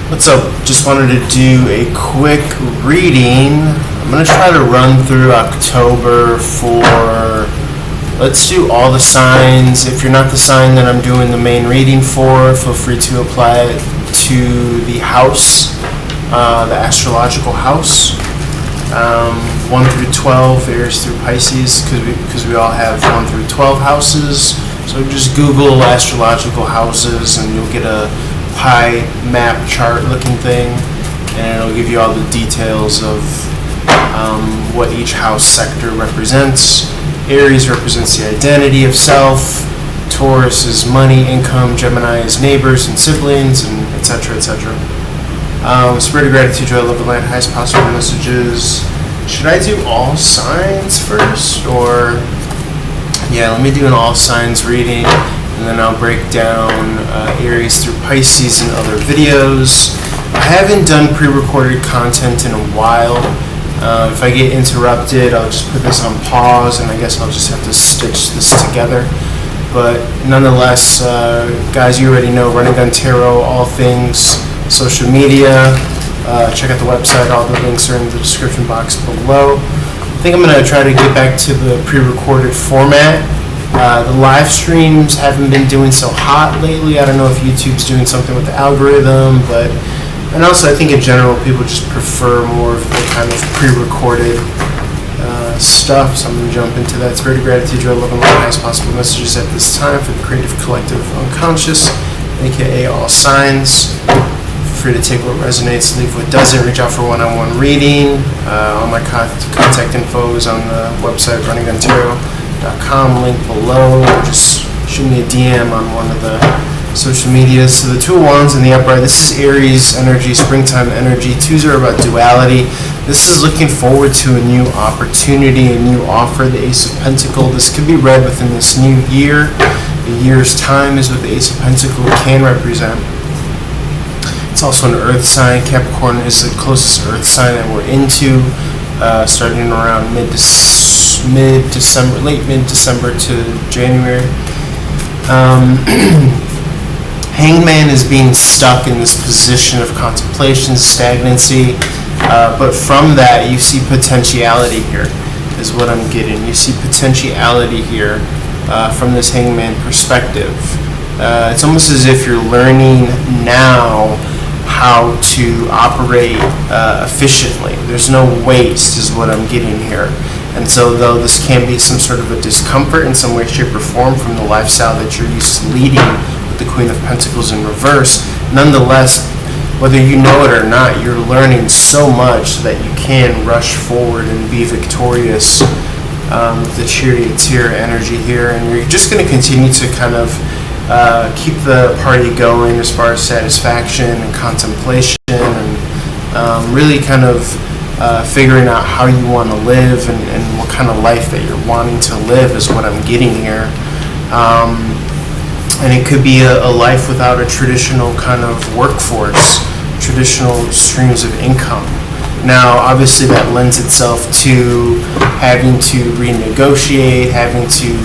What's up? Just wanted to do a quick reading. I'm going to try to run through October for, let's do all the signs. If you're not the sign that I'm doing the main reading for, feel free to apply it to the house, the astrological house. 1 through 12, Aries through Pisces, because we all have 1 through 12 houses. So just Google astrological houses and you'll get a pie map chart looking thing, and it'll give you all the details of what each house sector represents. Aries represents the identity of self, Taurus is money, income, Gemini is neighbors and siblings, and etc., etc. Spirit of gratitude, joy, love, and light, highest possible messages. Should I do all signs first, or yeah, let me do an all signs reading, and then I'll break down Aries through Pisces in other videos. I haven't done pre-recorded content in a while. If I get interrupted, I'll just put this on pause, and I guess I'll just have to stitch this together. But nonetheless, guys, you already know Running Gun Tarot, all things social media. Check out the website. All the links are in the description box below. I think I'm going to try to get back to the pre-recorded format. The live streams haven't been doing so hot lately. I don't know if YouTube's doing something with the algorithm, and also I think in general people just prefer more of the kind of pre-recorded stuff, so I'm going to jump into that. Spirit of gratitude, joy, love, and light, highest possible messages at this time for the creative collective unconscious, aka all signs. Feel free to take what resonates, leave what doesn't. Reach out for one-on-one reading. All my contact info is on the website, runningguntarot.com, link below, or just shoot me a DM on one of the social medias. So the Two of Wands in the upright, this is Aries energy, springtime energy. Twos are about duality. This is looking forward to a new opportunity, a new offer, the Ace of Pentacles. This could be read within this new year. A year's time is what the Ace of Pentacles can represent. It's also an earth sign. Capricorn is the closest earth sign that we're into, starting around mid-December, late mid-December to January. Hangman is being stuck in this position of contemplation, stagnancy, but from that you see potentiality here, is what I'm getting. You see potentiality here from this Hangman perspective. It's almost as if you're learning now how to operate efficiently. There's no waste, is what I'm getting here. And so though this can be some sort of a discomfort in some way, shape, or form from the lifestyle that you're used to leading with the Queen of Pentacles in reverse, nonetheless, whether you know it or not, you're learning so much that you can rush forward and be victorious with the charioteer energy here. And you're just going to continue to kind of keep the party going as far as satisfaction and contemplation, and really kind of figuring out how you want to live and what kind of life that you're wanting to live is what I'm getting here. And it could be a life without a traditional kind of workforce, traditional streams of income. Now, obviously that lends itself to having to renegotiate, having to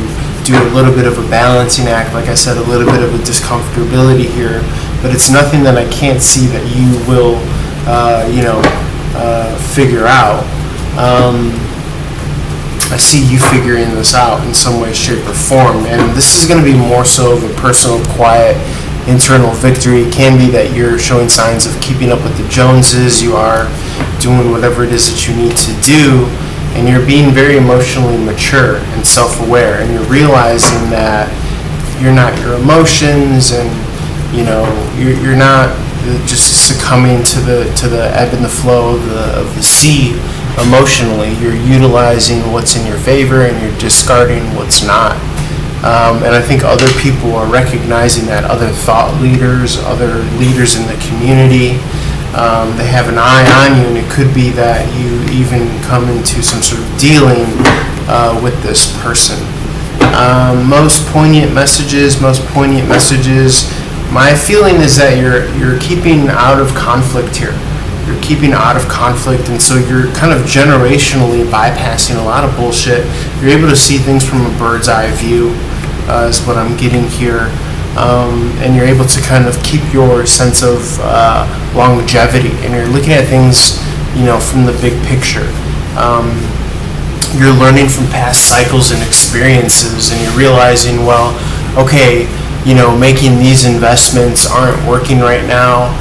do a little bit of a balancing act, like I said, a little bit of a discomfortability here, but it's nothing that I can't see that you will, figure out. I see you figuring this out in some way, shape, or form, and this is going to be more so of a personal, quiet, internal victory. It can be that you're showing signs of keeping up with the Joneses, you are doing whatever it is that you need to do, and you're being very emotionally mature and self-aware, and you're realizing that you're not your emotions, and you're not just succumbing to the ebb and the flow of the sea emotionally. You're utilizing what's in your favor and you're discarding what's not. And I think other people are recognizing that, other thought leaders, other leaders in the community. They have an eye on you, and it could be that you even come into some sort of dealing with this person. Most poignant messages. My feeling is that you're keeping out of conflict here. You're keeping out of conflict, and so you're kind of generationally bypassing a lot of bullshit. You're able to see things from a bird's eye view, is what I'm getting here. and you're able to kind of keep your sense of longevity, and you're looking at things, from the big picture. You're learning from past cycles and experiences, and you're realizing, well, okay, making these investments aren't working right now.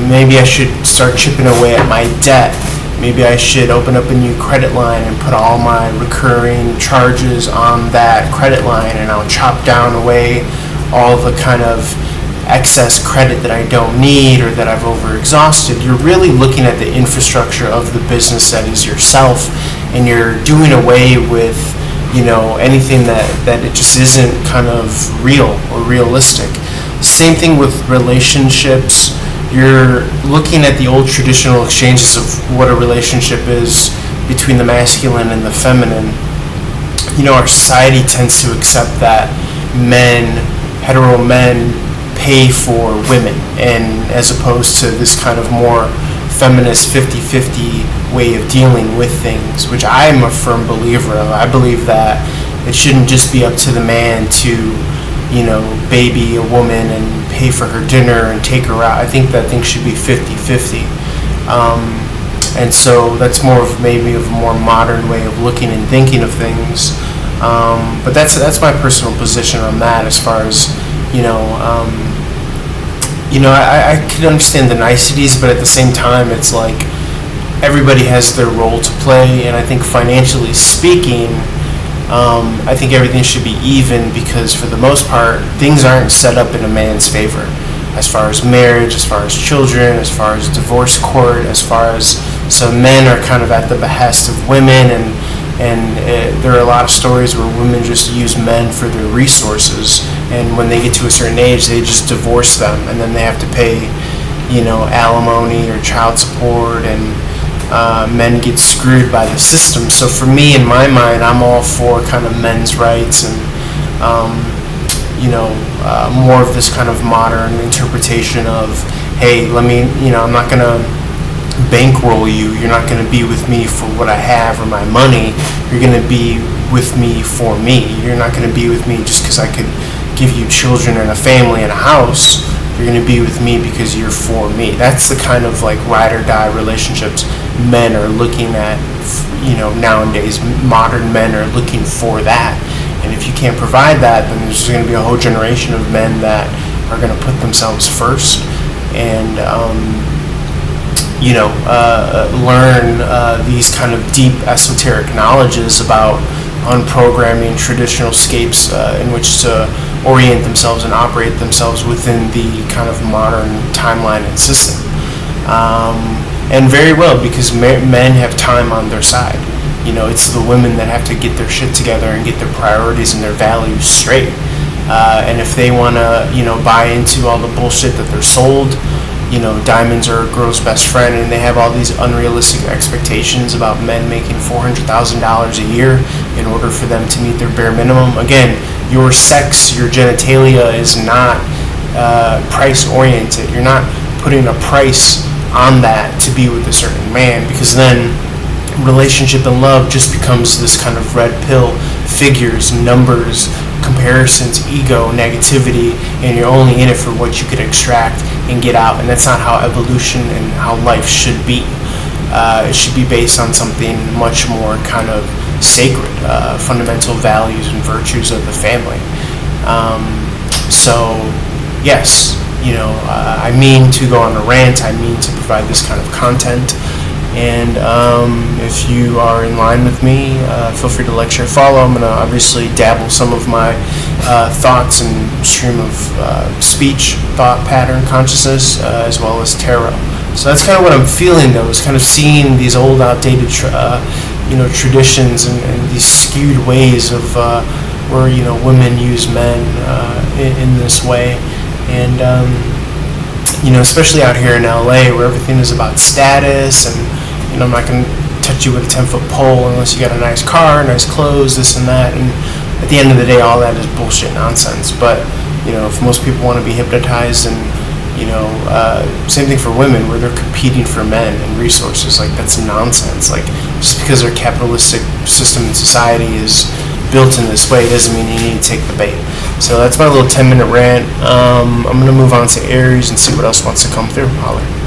Maybe I should start chipping away at my debt. Maybe I should open up a new credit line and put all my recurring charges on that credit line, and I'll chop down away all the kind of excess credit that I don't need or that I've overexhausted. You're really looking at the infrastructure of the business that is yourself, and you're doing away with anything that it just isn't kind of real or realistic. Same thing with relationships. You're looking at the old traditional exchanges of what a relationship is between the masculine and the feminine. Our society tends to accept that hetero men pay for women, and as opposed to this kind of more feminist 50-50 way of dealing with things, which I'm a firm believer of. I believe that it shouldn't just be up to the man to baby a woman and pay for her dinner and take her out. I think that things should be 50-50. And so that's maybe of a more modern way of looking and thinking of things. But that's my personal position on that, as far as I can understand the niceties, but at the same time, it's like everybody has their role to play, and I think financially speaking, I think everything should be even, because for the most part, things aren't set up in a man's favor, as far as marriage, as far as children, as far as divorce court, so men are kind of at the behest of women, and there are a lot of stories where women just use men for their resources, and when they get to a certain age, they just divorce them, and then they have to pay, alimony or child support, and men get screwed by the system. So for me, in my mind, I'm all for kind of men's rights and more of this kind of modern interpretation of, hey, I'm not gonna bankroll you. You're not going to be with me for what I have or my money. You're going to be with me for me. You're not going to be with me just because I could give you children and a family and a house. You're going to be with me because you're for me. That's the kind of like ride or die relationships men are looking at. Nowadays, modern men are looking for that. And if you can't provide that, then there's going to be a whole generation of men that are going to put themselves first and learn these kind of deep esoteric knowledges about unprogramming traditional scapes in which to orient themselves and operate themselves within the kind of modern timeline and system. And very well, because men have time on their side. It's the women that have to get their shit together and get their priorities and their values straight. And if they want to, buy into all the bullshit that they're sold, diamonds are a girl's best friend, and they have all these unrealistic expectations about men making $400,000 a year in order for them to meet their bare minimum. Again, your sex, your genitalia is not price oriented. You're not putting a price on that to be with a certain man, because then relationship and love just becomes this kind of red pill, figures, numbers, comparisons, ego, negativity, and you're only in it for what you could extract and get out, and that's not how evolution and how life should be. It should be based on something much more kind of sacred, fundamental values and virtues of the family. So yes, I mean to go on a rant, I mean to provide this kind of content. And if you are in line with me, feel free to like, share, follow. I'm going to obviously dabble some of my thoughts and stream of speech, thought pattern, consciousness, as well as tarot. So that's kind of what I'm feeling, though, is kind of seeing these old, outdated, traditions and these skewed ways of where women use men in this way, and especially out here in LA, where everything is about status, and I'm not going to touch you with a 10-foot pole unless you got a nice car, nice clothes, this and that. And at the end of the day, all that is bullshit nonsense. But if most people want to be hypnotized, and same thing for women, where they're competing for men and resources, like that's nonsense. Like just because our capitalistic system and society is built in this way doesn't mean you need to take the bait. So that's my little 10-minute rant. I'm going to move on to Aries and see what else wants to come through. Holler.